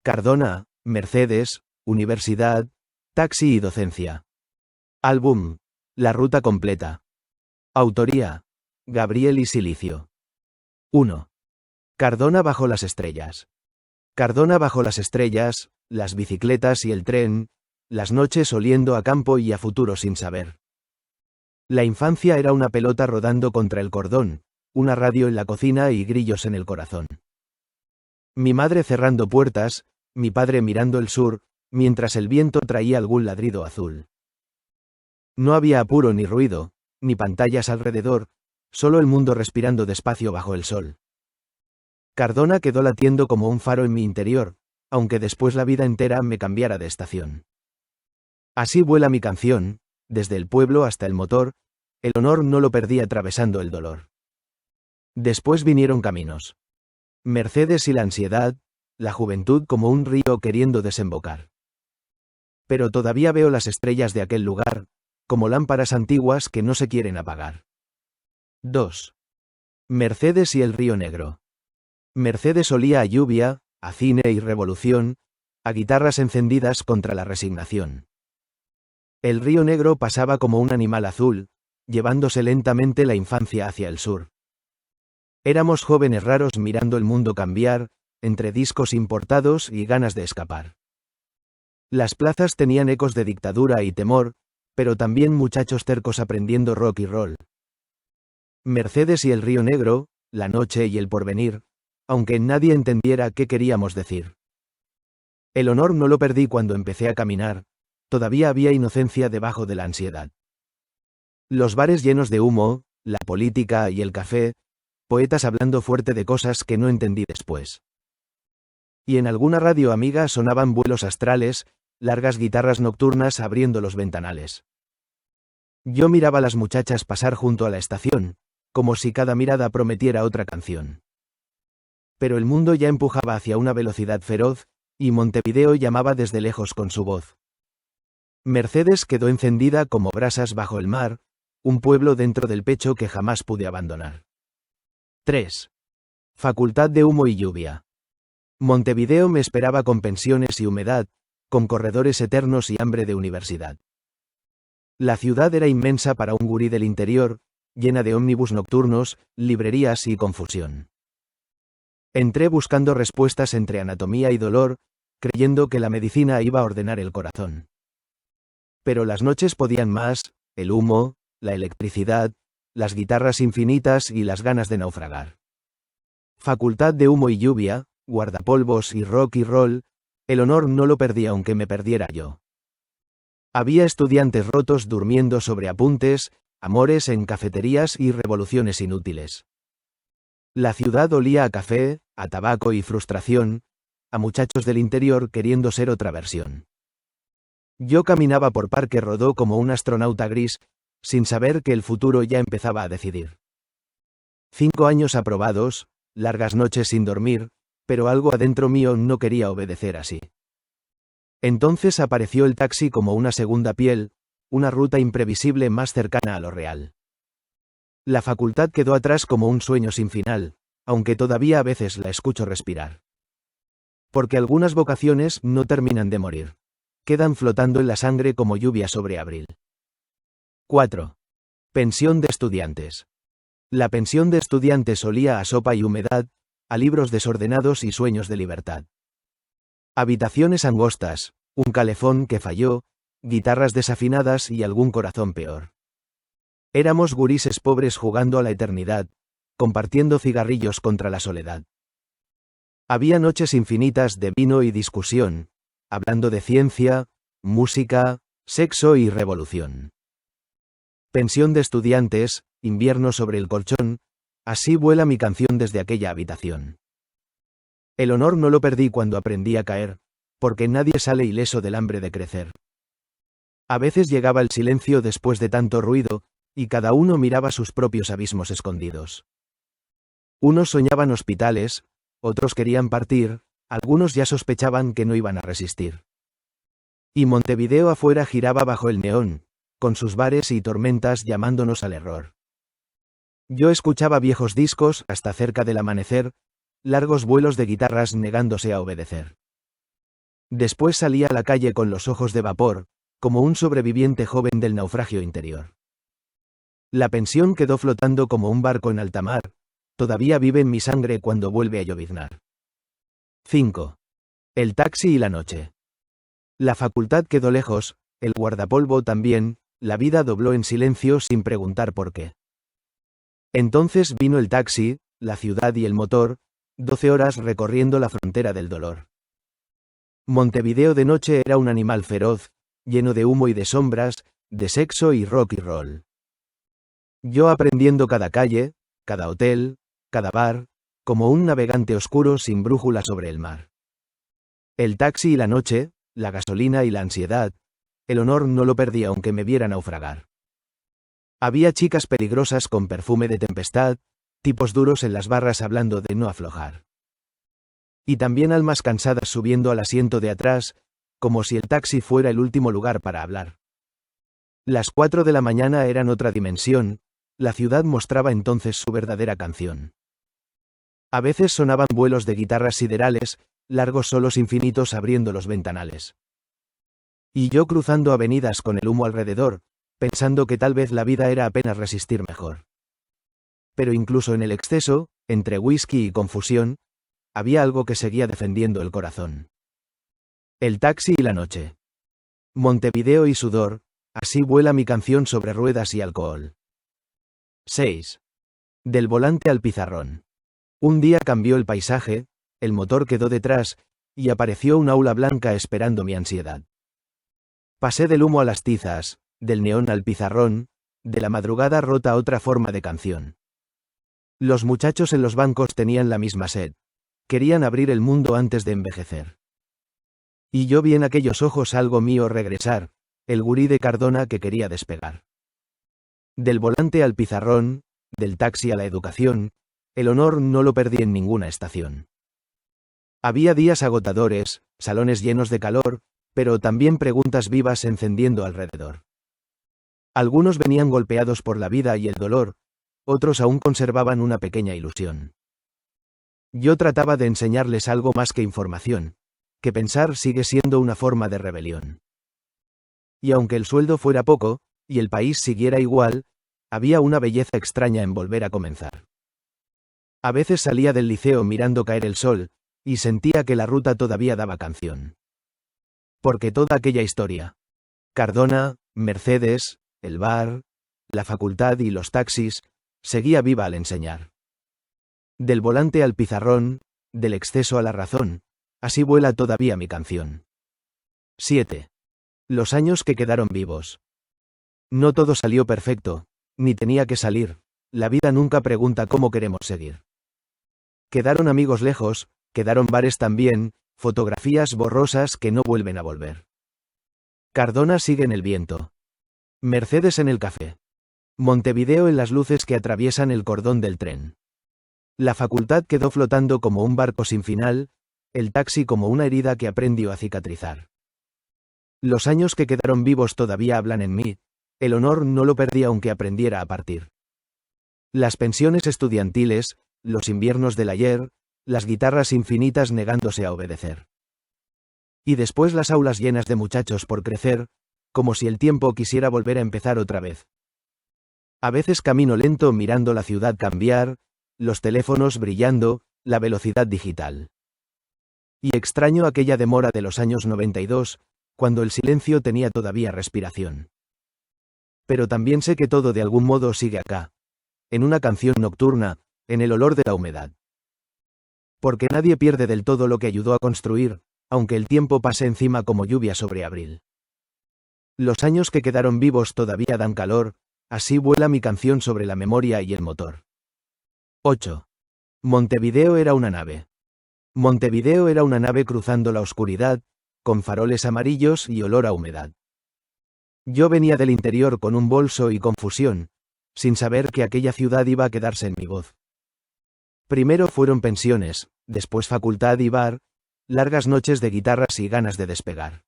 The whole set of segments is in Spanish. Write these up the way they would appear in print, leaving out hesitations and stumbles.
Cardona, Mercedes, Universidad, Taxi y Docencia. Álbum, La Ruta Completa. Autoría, Gabriel y Silicio. 1. Cardona bajo las estrellas. Cardona bajo las estrellas, las bicicletas y el tren, las noches oliendo a campo y a futuro sin saber. La infancia era una pelota rodando contra el cordón, una radio en la cocina y grillos en el corazón. Mi madre cerrando puertas, mi padre mirando el sur, mientras el viento traía algún ladrido azul. No había apuro ni ruido, ni pantallas alrededor, solo el mundo respirando despacio bajo el sol. Cardona quedó latiendo como un faro en mi interior, aunque después la vida entera me cambiara de estación. Así vuela mi canción, desde el pueblo hasta el motor, el honor no lo perdí atravesando el dolor. Después vinieron caminos. Mercedes y la ansiedad, la juventud como un río queriendo desembocar. Pero todavía veo las estrellas de aquel lugar, como lámparas antiguas que no se quieren apagar. 2. Mercedes y el Río Negro. Mercedes olía a lluvia, a cine y revolución, a guitarras encendidas contra la resignación. El Río Negro pasaba como un animal azul, llevándose lentamente la infancia hacia el sur. Éramos jóvenes raros mirando el mundo cambiar, entre discos importados y ganas de escapar. Las plazas tenían ecos de dictadura y temor, pero también muchachos tercos aprendiendo rock y roll. Mercedes y el Río Negro, la noche y el porvenir, aunque nadie entendiera qué queríamos decir. El honor no lo perdí cuando empecé a caminar, todavía había inocencia debajo de la ansiedad. Los bares llenos de humo, la política y el café, poetas hablando fuerte de cosas que no entendí después. Y en alguna radio amiga sonaban vuelos astrales, largas guitarras nocturnas abriendo los ventanales. Yo miraba a las muchachas pasar junto a la estación, como si cada mirada prometiera otra canción. Pero el mundo ya empujaba hacia una velocidad feroz, y Montevideo llamaba desde lejos con su voz. Mercedes quedó encendida como brasas bajo el mar, un pueblo dentro del pecho que jamás pude abandonar. 3. Facultad de humo y lluvia. Montevideo me esperaba con pensiones y humedad, con corredores eternos y hambre de universidad. La ciudad era inmensa para un gurí del interior, llena de ómnibus nocturnos, librerías y confusión. Entré buscando respuestas entre anatomía y dolor, creyendo que la medicina iba a ordenar el corazón. Pero las noches podían más, el humo, la electricidad, las guitarras infinitas y las ganas de naufragar. Facultad de humo y lluvia, guardapolvos y rock y roll, el honor no lo perdí aunque me perdiera yo. Había estudiantes rotos durmiendo sobre apuntes, amores en cafeterías y revoluciones inútiles. La ciudad olía a café, a tabaco y frustración, a muchachos del interior queriendo ser otra versión. Yo caminaba por Parque Rodó como un astronauta gris, sin saber que el futuro ya empezaba a decidir. 5 años aprobados, largas noches sin dormir, pero algo adentro mío no quería obedecer así. Entonces apareció el taxi como una segunda piel, una ruta imprevisible más cercana a lo real. La facultad quedó atrás como un sueño sin final, aunque todavía a veces la escucho respirar. Porque algunas vocaciones no terminan de morir. Quedan flotando en la sangre como lluvia sobre abril. 4. Pensión de estudiantes. La pensión de estudiantes olía a sopa y humedad, a libros desordenados y sueños de libertad. Habitaciones angostas, un calefón que falló, guitarras desafinadas y algún corazón peor. Éramos gurises pobres jugando a la eternidad, compartiendo cigarrillos contra la soledad. Había noches infinitas de vino y discusión, hablando de ciencia, música, sexo y revolución. Pensión de estudiantes, invierno sobre el colchón, así vuela mi canción desde aquella habitación. El honor no lo perdí cuando aprendí a caer, porque nadie sale ileso del hambre de crecer. A veces llegaba el silencio después de tanto ruido, y cada uno miraba sus propios abismos escondidos. Unos soñaban hospitales, otros querían partir, algunos ya sospechaban que no iban a resistir. Y Montevideo afuera giraba bajo el neón, con sus bares y tormentas llamándonos al error. Yo escuchaba viejos discos hasta cerca del amanecer, largos vuelos de guitarras negándose a obedecer. Después salí a la calle con los ojos de vapor, como un sobreviviente joven del naufragio interior. La pensión quedó flotando como un barco en alta mar, todavía vive en mi sangre cuando vuelve a lloviznar. 5. El taxi y la noche. La facultad quedó lejos, el guardapolvo también, la vida dobló en silencio sin preguntar por qué. Entonces vino el taxi, la ciudad y el motor, 12 horas recorriendo la frontera del dolor. Montevideo de noche era un animal feroz, lleno de humo y de sombras, de sexo y rock y roll. Yo aprendiendo cada calle, cada hotel, cada bar, como un navegante oscuro sin brújula sobre el mar. El taxi y la noche, la gasolina y la ansiedad, el honor no lo perdí aunque me viera naufragar. Había chicas peligrosas con perfume de tempestad, tipos duros en las barras hablando de no aflojar. Y también almas cansadas subiendo al asiento de atrás, como si el taxi fuera el último lugar para hablar. Las 4 de la mañana eran otra dimensión, la ciudad mostraba entonces su verdadera canción. A veces sonaban vuelos de guitarras siderales, largos solos infinitos abriendo los ventanales. Y yo cruzando avenidas con el humo alrededor, pensando que tal vez la vida era apenas resistir mejor. Pero incluso en el exceso, entre whisky y confusión, había algo que seguía defendiendo el corazón. El taxi y la noche. Montevideo y sudor, así vuela mi canción sobre ruedas y alcohol. 6. Del volante al pizarrón. Un día cambió el paisaje, el motor quedó detrás, y apareció un aula blanca esperando mi ansiedad. Pasé del humo a las tizas, del neón al pizarrón, de la madrugada rota a otra forma de canción. Los muchachos en los bancos tenían la misma sed. Querían abrir el mundo antes de envejecer. Y yo vi en aquellos ojos algo mío regresar, el gurí de Cardona que quería despegar. Del volante al pizarrón, del taxi a la educación, el honor no lo perdí en ninguna estación. Había días agotadores, salones llenos de calor, pero también preguntas vivas encendiendo alrededor. Algunos venían golpeados por la vida y el dolor, otros aún conservaban una pequeña ilusión. Yo trataba de enseñarles algo más que información, que pensar sigue siendo una forma de rebelión. Y aunque el sueldo fuera poco, y el país siguiera igual, había una belleza extraña en volver a comenzar. A veces salía del liceo mirando caer el sol, y sentía que la ruta todavía daba canción. Porque toda aquella historia, Cardona, Mercedes, el bar, la facultad y los taxis, seguía viva al enseñar. Del volante al pizarrón, del exceso a la razón, así vuela todavía mi canción. 7. Los años que quedaron vivos. No todo salió perfecto, ni tenía que salir, la vida nunca pregunta cómo queremos seguir. Quedaron amigos lejos, quedaron bares también, fotografías borrosas que no vuelven a volver. Cardona sigue en el viento. Mercedes en el café. Montevideo en las luces que atraviesan el cordón del tren. La facultad quedó flotando como un barco sin final, el taxi como una herida que aprendió a cicatrizar. Los años que quedaron vivos todavía hablan en mí, el honor no lo perdí aunque aprendiera a partir. Las pensiones estudiantiles, los inviernos del ayer, las guitarras infinitas negándose a obedecer. Y después las aulas llenas de muchachos por crecer, como si el tiempo quisiera volver a empezar otra vez. A veces camino lento mirando la ciudad cambiar, los teléfonos brillando, la velocidad digital. Y extraño aquella demora de los años 92, cuando el silencio tenía todavía respiración. Pero también sé que todo de algún modo sigue acá, en una canción nocturna, en el olor de la humedad. Porque nadie pierde del todo lo que ayudó a construir, aunque el tiempo pase encima como lluvia sobre abril. Los años que quedaron vivos todavía dan calor, así vuela mi canción sobre la memoria y el motor. 8. Montevideo era una nave. Montevideo era una nave cruzando la oscuridad, con faroles amarillos y olor a humedad. Yo venía del interior con un bolso y confusión, sin saber que aquella ciudad iba a quedarse en mi voz. Primero fueron pensiones, después facultad y bar, largas noches de guitarras y ganas de despegar.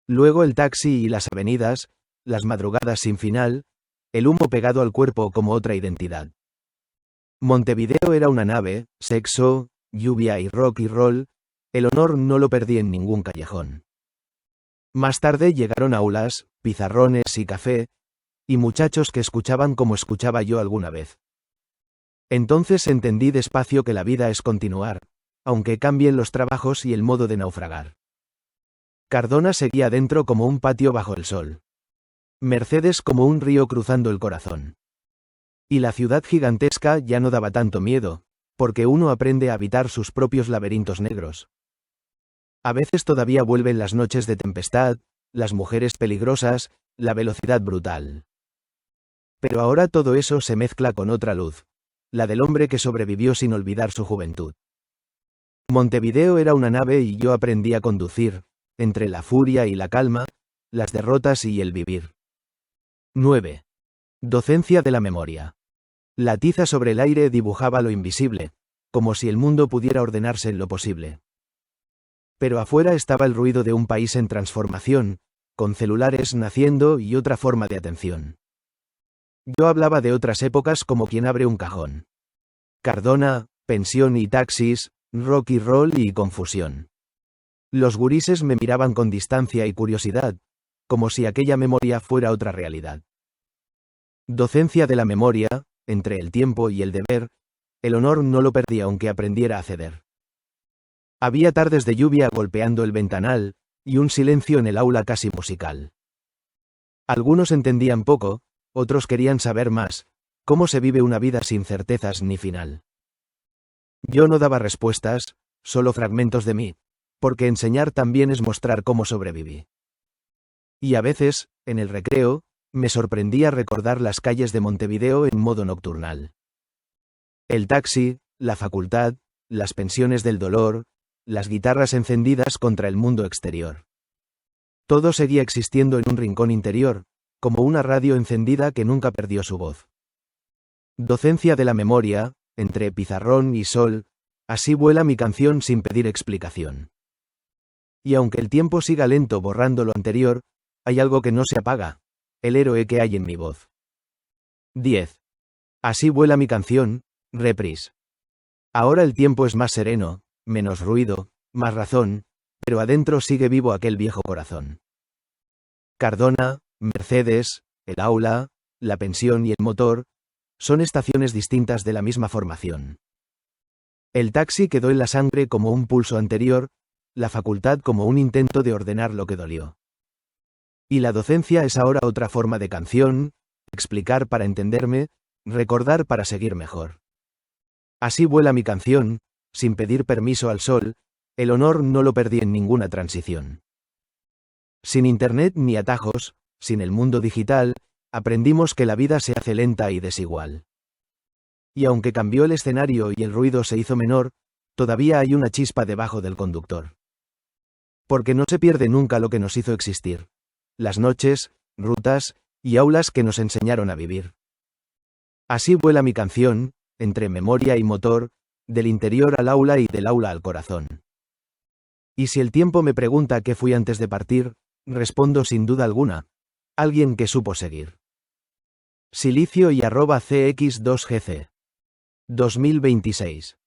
Luego el taxi y las avenidas, las madrugadas sin final, el humo pegado al cuerpo como otra identidad. Montevideo era una nave, sexo, lluvia y rock y roll, El honor no lo perdí en ningún callejón. Más tarde llegaron aulas, pizarrones y café, y muchachos que escuchaban como escuchaba yo alguna vez. Entonces entendí despacio que la vida es continuar, aunque cambien los trabajos y el modo de naufragar. Cardona seguía dentro como un patio bajo el sol. Mercedes como un río cruzando el corazón. Y la ciudad gigantesca ya no daba tanto miedo, porque uno aprende a habitar sus propios laberintos negros. A veces todavía vuelven las noches de tempestad, las mujeres peligrosas, la velocidad brutal. Pero ahora todo eso se mezcla con otra luz, la del hombre que sobrevivió sin olvidar su juventud. Montevideo era una nave y yo aprendí a conducir, entre la furia y la calma, las derrotas y el vivir. 9. Docencia de la memoria. La tiza sobre el aire dibujaba lo invisible, como si el mundo pudiera ordenarse en lo posible. Pero afuera estaba el ruido de un país en transformación, con celulares naciendo y otra forma de atención. Yo hablaba de otras épocas como quien abre un cajón. Cardona, pensión y taxis, rock y roll y confusión. Los gurises me miraban con distancia y curiosidad, como si aquella memoria fuera otra realidad. Docencia de la memoria, entre el tiempo y el deber, el honor no lo perdí aunque aprendiera a ceder. Había tardes de lluvia golpeando el ventanal, y un silencio en el aula casi musical. Algunos entendían poco, otros querían saber más, cómo se vive una vida sin certezas ni final. Yo no daba respuestas, solo fragmentos de mí, porque enseñar también es mostrar cómo sobreviví. Y a veces, en el recreo, me sorprendía recordar las calles de Montevideo en modo nocturnal. El taxi, la facultad, las pensiones del dolor, las guitarras encendidas contra el mundo exterior. Todo seguía existiendo en un rincón interior, como una radio encendida que nunca perdió su voz. Docencia de la memoria, entre pizarrón y sol, así vuela mi canción sin pedir explicación. Y aunque el tiempo siga lento borrando lo anterior, hay algo que no se apaga, el héroe que hay en mi voz. 10. Así vuela mi canción, reprise. Ahora el tiempo es más sereno, menos ruido, más razón, pero adentro sigue vivo aquel viejo corazón. Cardona, Mercedes, el aula, la pensión y el motor, son estaciones distintas de la misma formación. El taxi quedó en la sangre como un pulso anterior, la facultad como un intento de ordenar lo que dolió. Y la docencia es ahora otra forma de canción, explicar para entenderme, recordar para seguir mejor. Así vuela mi canción, sin pedir permiso al sol, el honor no lo perdí en ninguna transición. Sin internet ni atajos, sin el mundo digital, aprendimos que la vida se hace lenta y desigual. Y aunque cambió el escenario y el ruido se hizo menor, todavía hay una chispa debajo del conductor. Porque no se pierde nunca lo que nos hizo existir. Las noches, rutas y aulas que nos enseñaron a vivir. Así vuela mi canción, entre memoria y motor, del interior al aula y del aula al corazón. Y si el tiempo me pregunta qué fui antes de partir, respondo sin duda alguna, alguien que supo seguir. Silicio y @cx2gc. 2026